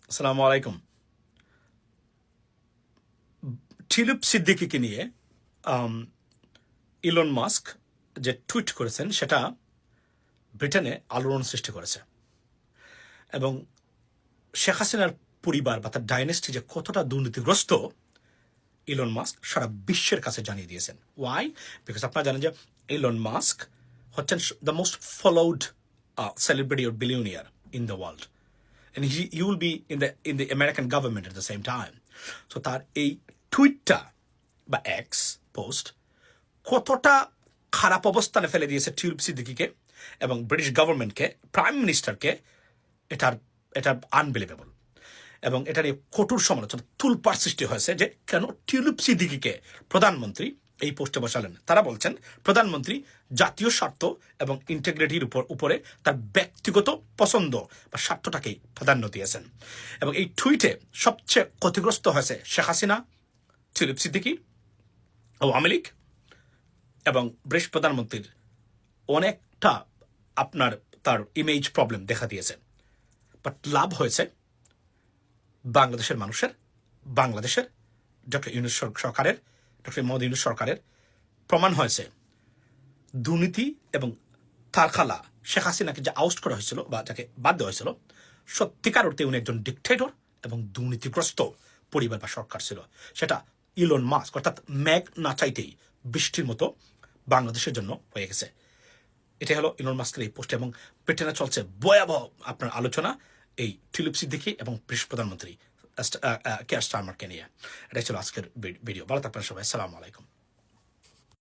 আসসালামু আলাইকুম। টিলুপ সিদ্দিকীকে নিয়ে ইলন মাস্ক যে টুইট করেছেন সেটা ব্রিটেনে আলোড়ন সৃষ্টি করেছে এবং শেখ হাসিনার পরিবার বা তার ডাইনেস্টি যে কতটা দুর্নীতিগ্রস্ত ইলন মাস্ক সারা বিশ্বের কাছে জানিয়ে দিয়েছেন। ওয়াই? বিকজ আপনারা জানেন যে ইলন মাস্ক হচ্ছেন the most followed celebrity or billionaire in the world. And he will be in the American government at the same time. So তার এই টুইটটা বা এক্স পোস্ট কতটা খারাপ অবস্থানে ফেলে দিয়েছে টিলুপ সিদ্দিকীকে এবং ব্রিটিশ গভর্নমেন্টকে, প্রাইম মিনিস্টারকে, এটা আনবিলিভেবল। এবং এটা নিয়ে কঠোর সমালোচনা, তুলপাড় সৃষ্টি হয়েছে যে কেন টিলুপ সিদ্দিকীকে প্রধানমন্ত্রী এই পোস্টে বসালেন। তারা বলছেন প্রধানমন্ত্রী জাতীয় স্বার্থ এবং ইন্টিগ্রিটির উপরে তার ব্যক্তিগত পছন্দ বা স্বার্থটাকেই প্রাধান্য দিয়েছেন। এবং এই টুইটে সবচেয়ে ক্ষতিগ্রস্ত হয়েছে শেখ হাসিনা, টিলুপ সিদ্দিকী, আওয়ামী লীগ এবং ব্রিটিশ প্রধানমন্ত্রীর অনেকটা আপনার তার ইমেজ প্রবলেম দেখা দিয়েছে। বাট লাভ হয়েছে বাংলাদেশের মানুষের, বাংলাদেশের ডক্টর ইউনূস সরকারের, ডক্টর মোহাম্মদ ইউনূস সরকারের। প্রমাণ হয়েছে দুর্নীতি এবং তার খালা শেখ হাসিনাকে যে আউস্ট করা হয়েছিল বা যাকে বাদ দেওয়া হয়েছিল, সত্যিকার অর্থে উনি একজন ডিকটেটর এবং দুর্নীতিগ্রস্ত পরিবার বা সরকার ছিল। সেটা ইলন মাস্ক অর্থাৎ মেঘ না চাইতেই বৃষ্টির মতো বাংলাদেশের জন্য হয়ে গেছে। এটাই হলো ইলন মাস্কের এই পোস্ট। এবং ব্রিটেনে চলছে ভয়াবহ আপনার আলোচনা এই টিলুপ সিদ্দিকী এবং ব্রিটিশ প্রধানমন্ত্রী কেয়ার স্টারমারকে নিয়ে। এটাই ছিল আজকের ভিডিও। ভালো থাকবেন সবাই। আসসালামু আলাইকুম।